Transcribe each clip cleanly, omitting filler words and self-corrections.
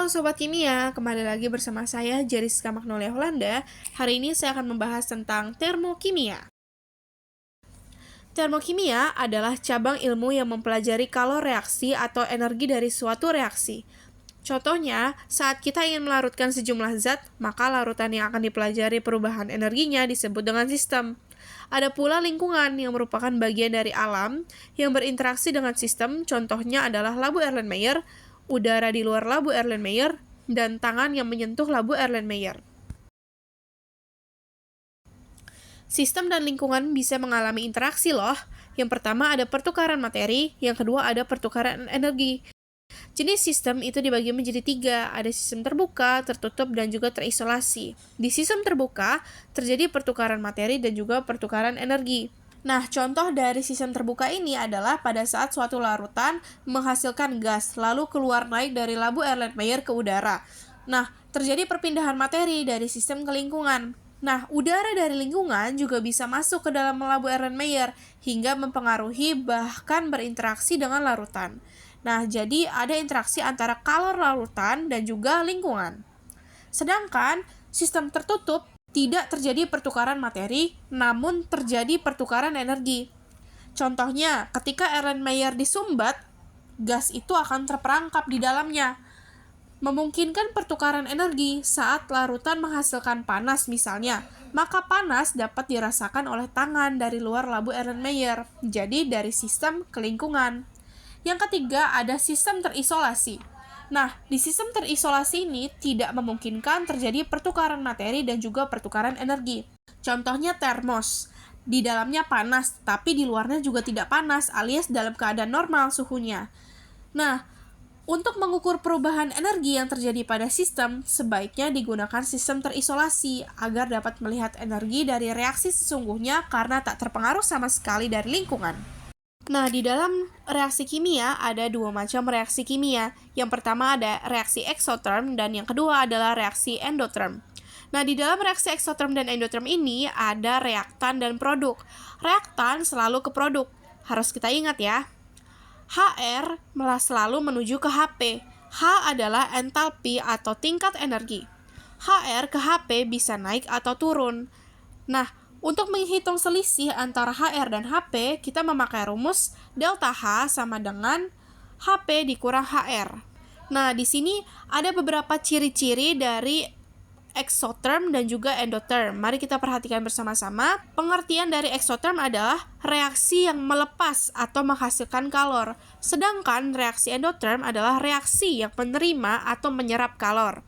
Halo Sobat Kimia, kembali lagi bersama saya Jeriska Magnolia Holanda. Hari ini saya akan membahas tentang termokimia. Termokimia adalah cabang ilmu yang mempelajari kalor reaksi atau energi dari suatu reaksi. Contohnya, saat kita ingin melarutkan sejumlah zat, maka larutan yang akan dipelajari perubahan energinya disebut dengan sistem. Ada pula lingkungan yang merupakan bagian dari alam yang berinteraksi dengan sistem, contohnya adalah labu Erlenmeyer, udara di luar labu Erlenmeyer, dan tangan yang menyentuh labu Erlenmeyer. Sistem dan lingkungan bisa mengalami interaksi loh. Yang pertama ada pertukaran materi, yang kedua ada pertukaran energi. Jenis sistem itu dibagi menjadi 3, ada sistem terbuka, tertutup, dan juga terisolasi. Di sistem terbuka, terjadi pertukaran materi dan juga pertukaran energi. Nah, contoh dari sistem terbuka ini adalah pada saat suatu larutan menghasilkan gas, lalu keluar naik dari labu Erlenmeyer ke udara. Nah, terjadi perpindahan materi dari sistem ke lingkungan. Nah, udara dari lingkungan juga bisa masuk ke dalam labu Erlenmeyer hingga mempengaruhi bahkan berinteraksi dengan larutan. Nah, jadi ada interaksi antara kalor larutan dan juga lingkungan. Sedangkan sistem tertutup tidak terjadi pertukaran materi, namun terjadi pertukaran energi. Contohnya, ketika Erlenmeyer disumbat, gas itu akan terperangkap di dalamnya, memungkinkan pertukaran energi saat larutan menghasilkan panas misalnya, maka panas dapat dirasakan oleh tangan dari luar labu Erlenmeyer, jadi dari sistem ke lingkungan. Yang ketiga, ada sistem terisolasi. Nah, di sistem terisolasi ini tidak memungkinkan terjadi pertukaran materi dan juga pertukaran energi. Contohnya termos. Di dalamnya panas, tapi di luarnya juga tidak panas, alias dalam keadaan normal suhunya. Nah, untuk mengukur perubahan energi yang terjadi pada sistem, sebaiknya digunakan sistem terisolasi agar dapat melihat energi dari reaksi sesungguhnya karena tak terpengaruh sama sekali dari lingkungan. Nah, di dalam reaksi kimia ada 2 macam reaksi kimia. Yang pertama ada reaksi eksoterm dan yang kedua adalah reaksi endoterm. Nah, di dalam reaksi eksoterm dan endoterm ini ada reaktan dan produk. Reaktan selalu ke produk. Harus kita ingat ya. HR selalu menuju ke HP. H adalah entalpi atau tingkat energi. HR ke HP bisa naik atau turun. Nah, untuk menghitung selisih antara HR dan HP, kita memakai rumus delta H sama dengan HP dikurang HR. Nah, di sini ada beberapa ciri-ciri dari exotherm dan juga endotherm. Mari kita perhatikan bersama-sama. Pengertian dari exotherm adalah reaksi yang melepas atau menghasilkan kalor. Sedangkan reaksi endotherm adalah reaksi yang menerima atau menyerap kalor.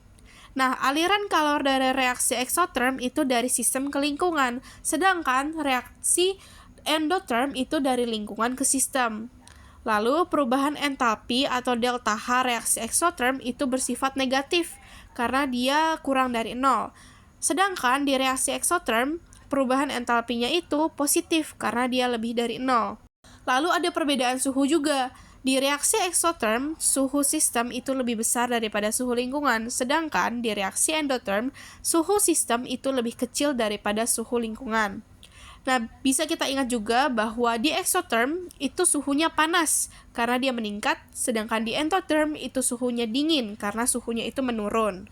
Nah, aliran kalor dari reaksi eksoterm itu dari sistem ke lingkungan, sedangkan reaksi endotherm itu dari lingkungan ke sistem. Lalu, perubahan entalpi atau delta H reaksi eksoterm itu bersifat negatif, karena dia kurang dari 0. Sedangkan di reaksi eksoterm, perubahan entalpinya itu positif, karena dia lebih dari 0. Lalu ada perbedaan suhu juga. Di reaksi eksoterm, suhu sistem itu lebih besar daripada suhu lingkungan, sedangkan di reaksi endotherm, suhu sistem itu lebih kecil daripada suhu lingkungan. Nah, bisa kita ingat juga bahwa di exotherm itu suhunya panas karena dia meningkat, sedangkan di endotherm itu suhunya dingin karena suhunya itu menurun.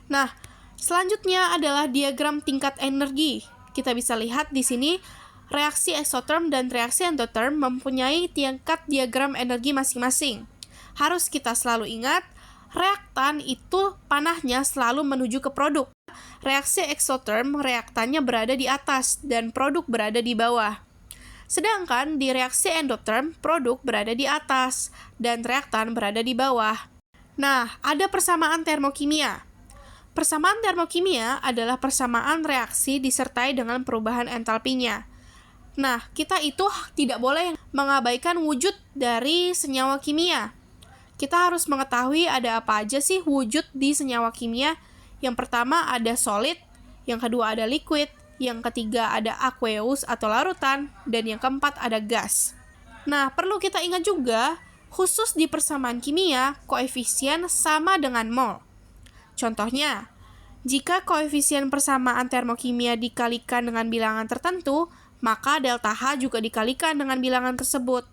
Nah, selanjutnya adalah diagram tingkat energi. Kita bisa lihat di sini reaksi eksoterm dan reaksi endotherm mempunyai tingkat diagram energi masing-masing. Harus kita selalu ingat, reaktan itu panahnya selalu menuju ke produk. Reaksi eksoterm, reaktannya berada di atas dan produk berada di bawah. Sedangkan di reaksi endotherm, produk berada di atas dan reaktan berada di bawah. Nah, ada persamaan termokimia. Persamaan termokimia adalah persamaan reaksi disertai dengan perubahan entalpinya. Nah, kita itu tidak boleh mengabaikan wujud dari senyawa kimia. Kita harus mengetahui ada apa aja sih wujud di senyawa kimia. Yang pertama ada solid, yang kedua ada liquid, yang ketiga ada aqueous atau larutan, dan yang keempat ada gas. Nah, perlu kita ingat juga, khusus di persamaan kimia, koefisien sama dengan mol. Contohnya, jika koefisien persamaan termokimia dikalikan dengan bilangan tertentu, maka delta H juga dikalikan dengan bilangan tersebut.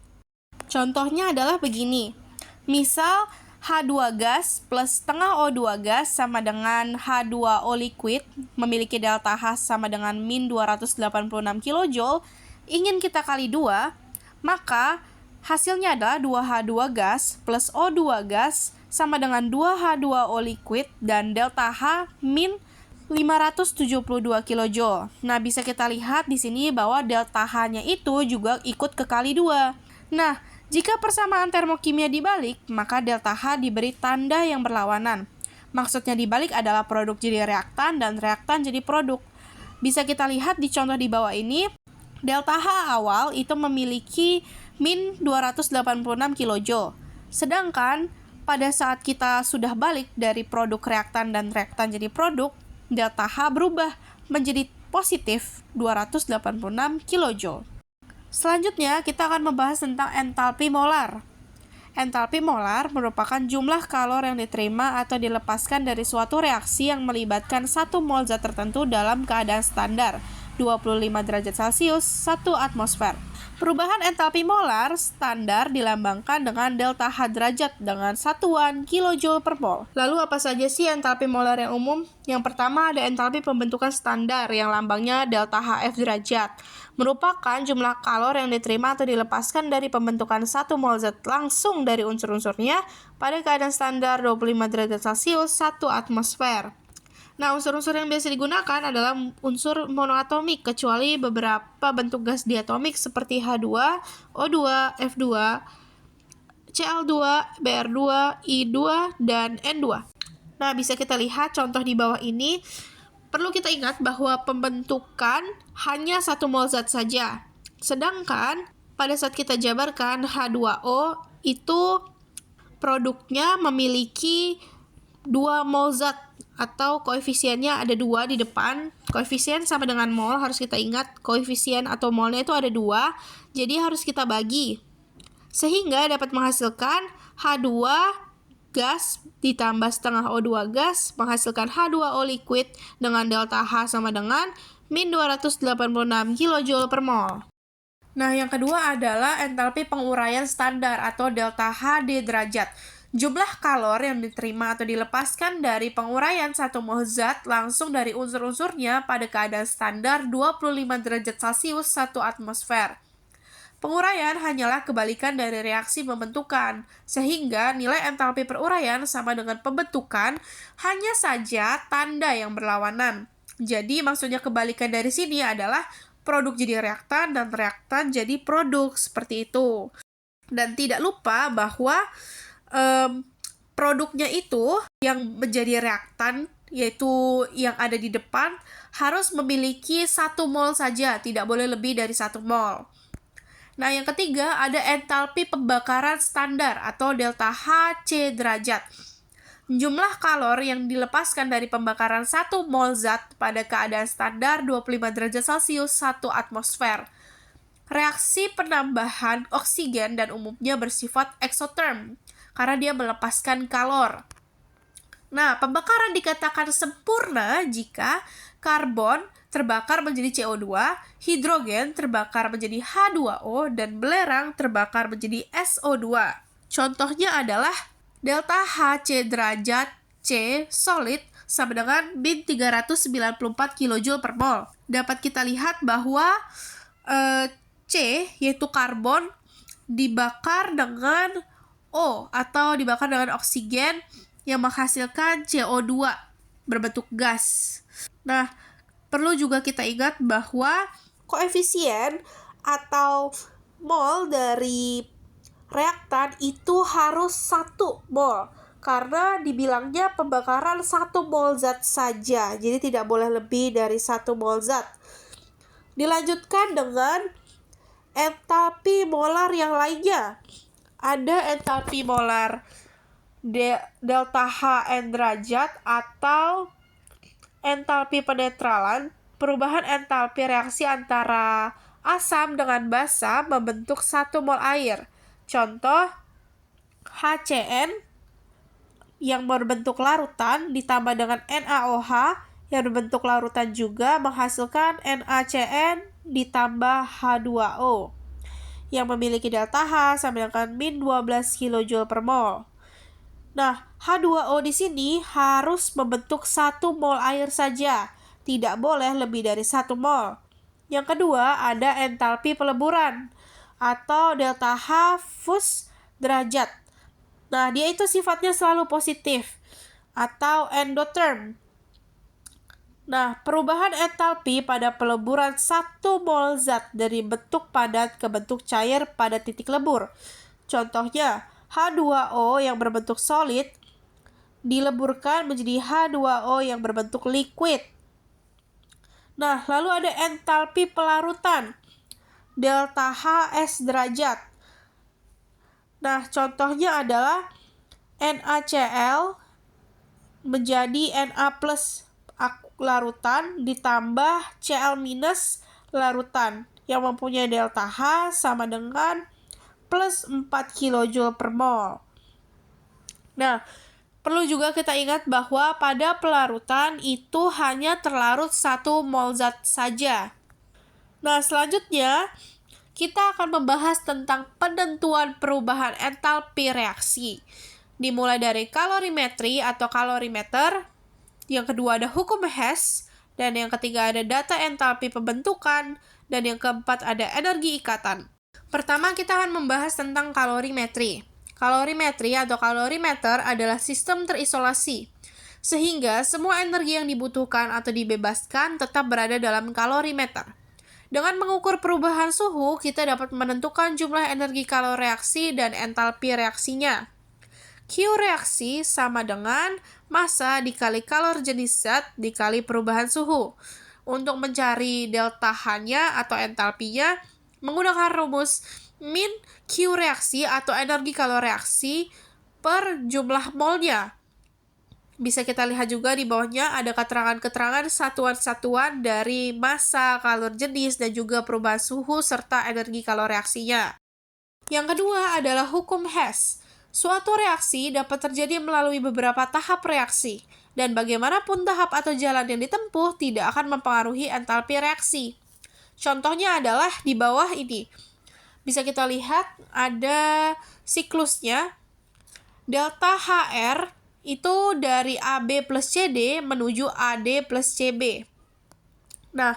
Contohnya adalah begini. Misal, H2 gas plus setengah O2 gas sama dengan H2O liquid memiliki delta H sama dengan min 286 kJ, ingin kita kali 2, maka hasilnya adalah 2H2 gas plus O2 gas sama dengan 2H2O liquid dan delta H min 572 kJ. Nah, bisa kita lihat di sini bahwa delta H-nya itu juga ikut ke kali 2. Nah, jika persamaan termokimia dibalik, maka delta H diberi tanda yang berlawanan. Maksudnya dibalik adalah produk jadi reaktan dan reaktan jadi produk. Bisa kita lihat di contoh di bawah ini, delta H awal itu memiliki min 286 kJ. Sedangkan pada saat kita sudah balik dari produk reaktan dan reaktan jadi produk, delta H berubah menjadi positif 286 kJ. Selanjutnya, kita akan membahas tentang entalpi molar. Entalpi molar merupakan jumlah kalor yang diterima atau dilepaskan dari suatu reaksi yang melibatkan 1 mol zat tertentu dalam keadaan standar, 25 derajat Celcius, 1 atmosfer. Perubahan entalpi molar standar dilambangkan dengan delta H derajat dengan satuan kilojoule per mol. Lalu apa saja sih entalpi molar yang umum? Yang pertama ada entalpi pembentukan standar yang lambangnya delta HF derajat. Merupakan jumlah kalor yang diterima atau dilepaskan dari pembentukan 1 mol zat langsung dari unsur-unsurnya pada keadaan standar 25 derajat Celcius, 1 atmosfer. Nah, unsur-unsur yang biasa digunakan adalah unsur monoatomik, kecuali beberapa bentuk gas diatomik seperti H2, O2, F2, Cl2, Br2, I2, dan N2. Nah, bisa kita lihat contoh di bawah ini. Perlu kita ingat bahwa pembentukan hanya 1 mol zat saja. Sedangkan pada saat kita jabarkan H2O itu produknya memiliki 2 mol zat atau koefisiennya ada 2 di depan. Koefisien sama dengan mol, harus kita ingat koefisien atau molnya itu ada 2, jadi harus kita bagi. Sehingga dapat menghasilkan H2 gas ditambah setengah O2 gas menghasilkan H2O liquid dengan delta H sama dengan min 286 kJ per mol. Nah, yang kedua adalah entalpi penguraian standar atau delta H d derajat. Jumlah kalor yang diterima atau dilepaskan dari penguraian 1 mol zat langsung dari unsur-unsurnya pada keadaan standar 25 derajat Celcius, 1 atmosfer. Penguraian hanyalah kebalikan dari reaksi pembentukan, sehingga nilai entalpi peruraian sama dengan pembentukan, hanya saja tanda yang berlawanan. Jadi maksudnya kebalikan dari sini adalah produk jadi reaktan dan reaktan jadi produk, seperti itu. Dan tidak lupa bahwa produknya itu yang menjadi reaktan, yaitu yang ada di depan, harus memiliki 1 mol saja, tidak boleh lebih dari 1 mol. Nah, yang ketiga ada entalpi pembakaran standar atau delta H C derajat. Jumlah kalor yang dilepaskan dari pembakaran 1 mol zat pada keadaan standar 25 derajat Celcius, 1 atmosfer. Reaksi penambahan oksigen dan umumnya bersifat eksoterm, karena dia melepaskan kalor. Nah, pembakaran dikatakan sempurna jika karbon terbakar menjadi CO2, hidrogen terbakar menjadi H2O, dan belerang terbakar menjadi SO2. Contohnya adalah delta HC derajat C solid sama dengan min 394 kJ per mol. Dapat kita lihat bahwa C, yaitu karbon, dibakar dengan O atau dibakar dengan oksigen yang menghasilkan CO2 berbentuk gas. Nah, perlu juga kita ingat bahwa koefisien atau mol dari reaktan itu harus 1 mol karena dibilangnya pembakaran 1 mol zat saja, jadi tidak boleh lebih dari 1 mol zat. Dilanjutkan dengan entalpi molar yang lainnya. Ada entalpi molar delta Hn derajat atau entalpi penetralan. Perubahan entalpi reaksi antara asam dengan basa membentuk 1 mol air. Contoh HCN yang berbentuk larutan ditambah dengan NaOH yang berbentuk larutan juga menghasilkan NaCN ditambah H2O yang memiliki delta H sama dengan min 12 kJ per mol. Nah, H2O di sini harus membentuk 1 mol air saja, tidak boleh lebih dari 1 mol. Yang kedua, ada entalpi peleburan atau delta H fus derajat. Nah, dia itu sifatnya selalu positif atau endotherm. Nah, perubahan entalpi pada peleburan 1 mol zat dari bentuk padat ke bentuk cair pada titik lebur. Contohnya, H2O yang berbentuk solid dileburkan menjadi H2O yang berbentuk liquid. Nah, lalu ada entalpi pelarutan, delta HS derajat. Nah, contohnya adalah NaCl menjadi Na plus larutan ditambah Cl minus larutan yang mempunyai delta H sama dengan plus 4 kJ per mol. Nah, perlu juga kita ingat bahwa pada pelarutan itu hanya terlarut 1 mol zat saja. Nah, selanjutnya kita akan membahas tentang penentuan perubahan entalpi reaksi. Dimulai dari kalorimetri atau kalorimeter, yang kedua ada hukum Hess, dan yang ketiga ada data entalpi pembentukan, dan yang keempat ada energi ikatan. Pertama kita akan membahas tentang kalorimetri. Kalorimetri atau kalorimeter adalah sistem terisolasi, sehingga semua energi yang dibutuhkan atau dibebaskan tetap berada dalam kalorimeter. Dengan mengukur perubahan suhu, kita dapat menentukan jumlah energi kaloreaksi dan entalpi reaksinya. Q reaksi sama dengan massa dikali kalor jenis zat dikali perubahan suhu. Untuk mencari delta H-nya atau entalpinya, menggunakan rumus min Q reaksi atau energi kaloreaksi per jumlah molnya. Bisa kita lihat juga di bawahnya ada keterangan-keterangan satuan-satuan dari massa, kalor jenis, dan juga perubahan suhu serta energi kaloreaksinya. Yang kedua adalah hukum Hess. Suatu reaksi dapat terjadi melalui beberapa tahap reaksi, dan bagaimanapun tahap atau jalan yang ditempuh tidak akan mempengaruhi entalpi reaksi. Contohnya adalah di bawah ini. Bisa kita lihat ada siklusnya. Delta HR itu dari AB plus CD menuju AD plus CB. Nah,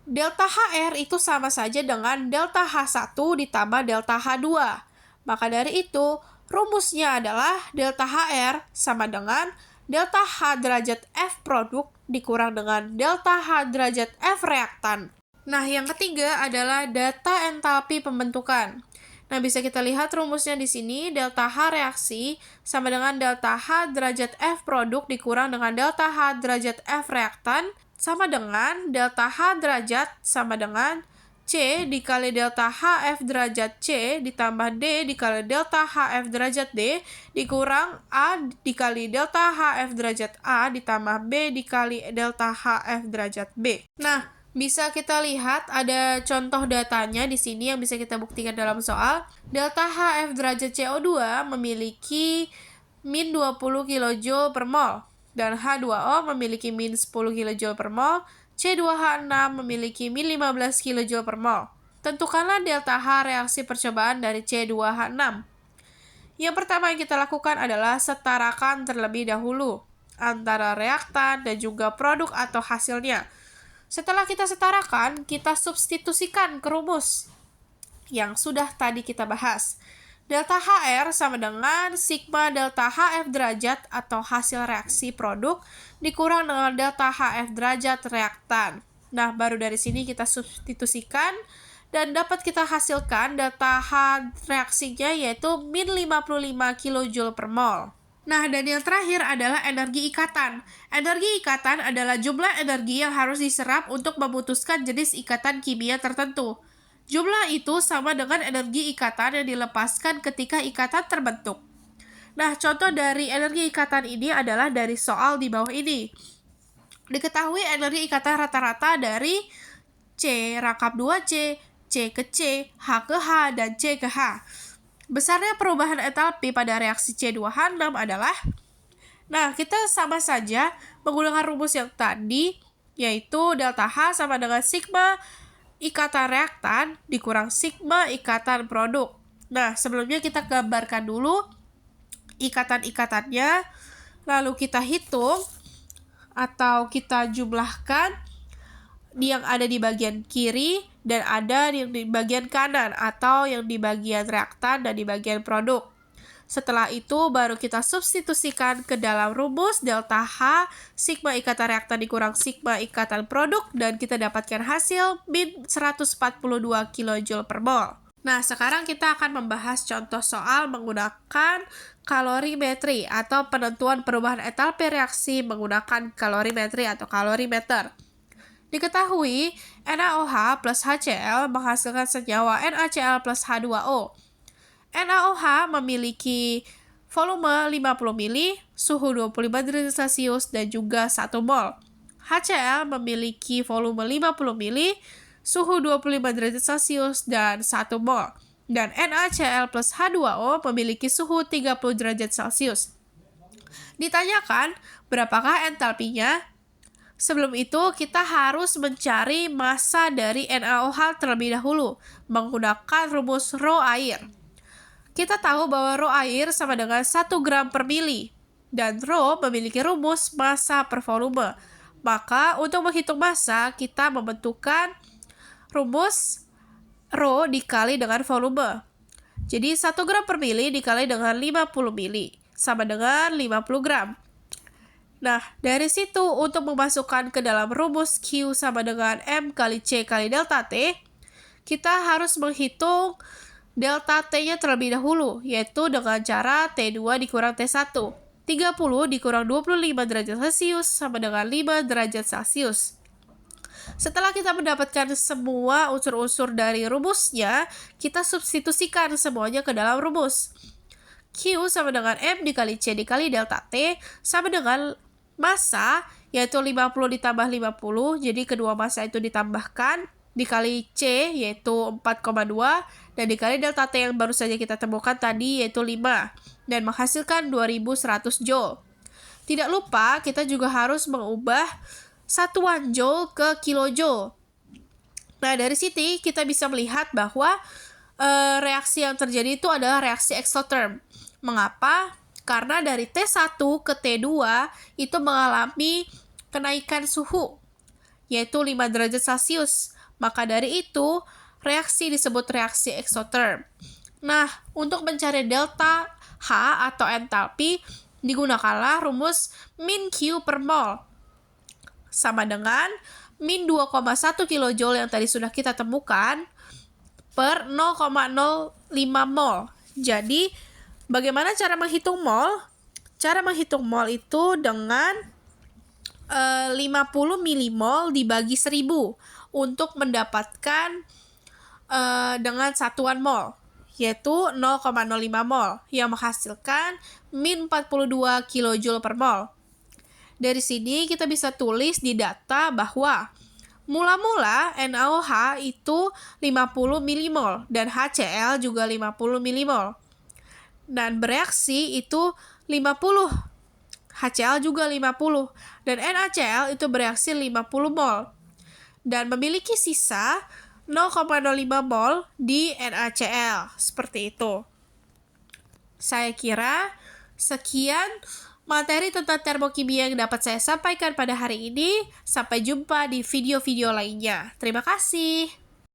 delta HR itu sama saja dengan delta H1 ditambah delta H2. Maka dari itu, rumusnya adalah delta HR sama dengan delta H derajat F produk dikurang dengan delta H derajat F reaktan. Nah, yang ketiga adalah data entalpi pembentukan. Nah, bisa kita lihat rumusnya di sini, delta H reaksi sama dengan delta H derajat F produk dikurang dengan delta H derajat F reaktan sama dengan delta H derajat sama dengan C dikali delta HF derajat C ditambah D dikali delta HF derajat D dikurang A dikali delta HF derajat A ditambah B dikali delta HF derajat B. Nah, bisa kita lihat ada contoh datanya di sini yang bisa kita buktikan dalam soal. Delta HF derajat CO2 memiliki min 20 kJ per mol dan H2O memiliki min 10 kJ per mol. C2H6 memiliki min 15 kJ per mol. Tentukanlah delta H reaksi percobaan dari C2H6. Yang pertama yang kita lakukan adalah setarakan terlebih dahulu antara reaktan dan juga produk atau hasilnya. Setelah kita setarakan, kita substitusikan ke rumus yang sudah tadi kita bahas. Delta HR sama dengan sigma delta HF derajat atau hasil reaksi produk dikurang dengan delta HF derajat reaktan. Nah, baru dari sini kita substitusikan dan dapat kita hasilkan delta H reaksinya yaitu min 55 kJ per mol. Nah, dan yang terakhir adalah energi ikatan. Energi ikatan adalah jumlah energi yang harus diserap untuk memutuskan jenis ikatan kimia tertentu. Jumlah itu sama dengan energi ikatan yang dilepaskan ketika ikatan terbentuk. Nah, contoh dari energi ikatan ini adalah dari soal di bawah ini. Diketahui energi ikatan rata-rata dari C rangkap 2C, C ke C, H ke H, dan C ke H. Besarnya perubahan entalpi pada reaksi C2H6 adalah, nah, kita sama saja menggunakan rumus yang tadi, yaitu delta H sama dengan sigma ikatan reaktan dikurang sigma ikatan produk. Nah, sebelumnya kita gambarkan dulu ikatan-ikatannya, lalu kita hitung atau kita jumlahkan yang ada di bagian kiri dan ada yang di bagian kanan atau yang di bagian reaktan dan di bagian produk. Setelah itu baru kita substitusikan ke dalam rumus delta H sigma ikatan reaktan dikurang sigma ikatan produk dan kita dapatkan hasil min 142 kJ per mol. Nah, sekarang kita akan membahas contoh soal menggunakan kalorimetri atau penentuan perubahan entalpi reaksi menggunakan kalorimetri atau kalorimeter. Diketahui, NaOH plus HCl menghasilkan senyawa NaCl plus H2O. NaOH memiliki volume 50 mili, suhu 25 derajat Celcius, dan juga 1 mol. HCl memiliki volume 50 mili, suhu 25 derajat Celcius, dan 1 mol. Dan NaCl plus H2O memiliki suhu 30 derajat Celcius. Ditanyakan, berapakah entalpinya? Sebelum itu, kita harus mencari massa dari NaOH terlebih dahulu, menggunakan rumus rho air. Kita tahu bahwa rho air sama dengan 1 gram per mili, dan rho memiliki rumus massa per volume. Maka, untuk menghitung massa, kita membentukkan rumus rho dikali dengan volume. Jadi 1 gram per mili dikali dengan 50 mili, sama dengan 50 gram. Nah, dari situ untuk memasukkan ke dalam rumus Q sama dengan M kali C kali delta T, kita harus menghitung delta T-nya terlebih dahulu, yaitu dengan cara T2 dikurang T1. 30 dikurang 25 derajat Celcius sama dengan 5 derajat Celcius. Setelah kita mendapatkan semua unsur-unsur dari rumusnya, kita substitusikan semuanya ke dalam rumus. Q sama dengan M dikali C dikali delta T sama dengan massa, yaitu 50 ditambah 50, jadi kedua massa itu ditambahkan, dikali C, yaitu 4,2, dan dikali delta T yang baru saja kita temukan tadi, yaitu 5, dan menghasilkan 2100 Joule. Tidak lupa, kita juga harus mengubah satuan Joule ke kilojoule. Nah, dari sini kita bisa melihat bahwa reaksi yang terjadi itu adalah reaksi exotherm. Mengapa? Karena dari T1 ke T2 itu mengalami kenaikan suhu, yaitu 5 derajat Celcius. Maka dari itu, reaksi disebut reaksi exotherm. Nah, untuk mencari delta H atau entalpi, digunakanlah rumus min Q per mol, sama dengan min 2,1 kJ yang tadi sudah kita temukan per 0,05 mol. Jadi, bagaimana cara menghitung mol? Cara menghitung mol itu dengan 50 milimol dibagi 1000 untuk mendapatkan dengan satuan mol, yaitu 0,05 mol, yang menghasilkan min 42 kJ per mol. Dari sini kita bisa tulis di data bahwa mula-mula NaOH itu 50 milimol dan HCl juga 50 milimol. Dan bereaksi itu 50, HCl juga 50, dan NaCl itu bereaksi 50 mol. Dan memiliki sisa 0,05 mol di NaCl, seperti itu. Saya kira sekian materi tentang termokimia yang dapat saya sampaikan pada hari ini. Sampai jumpa di video-video lainnya. Terima kasih.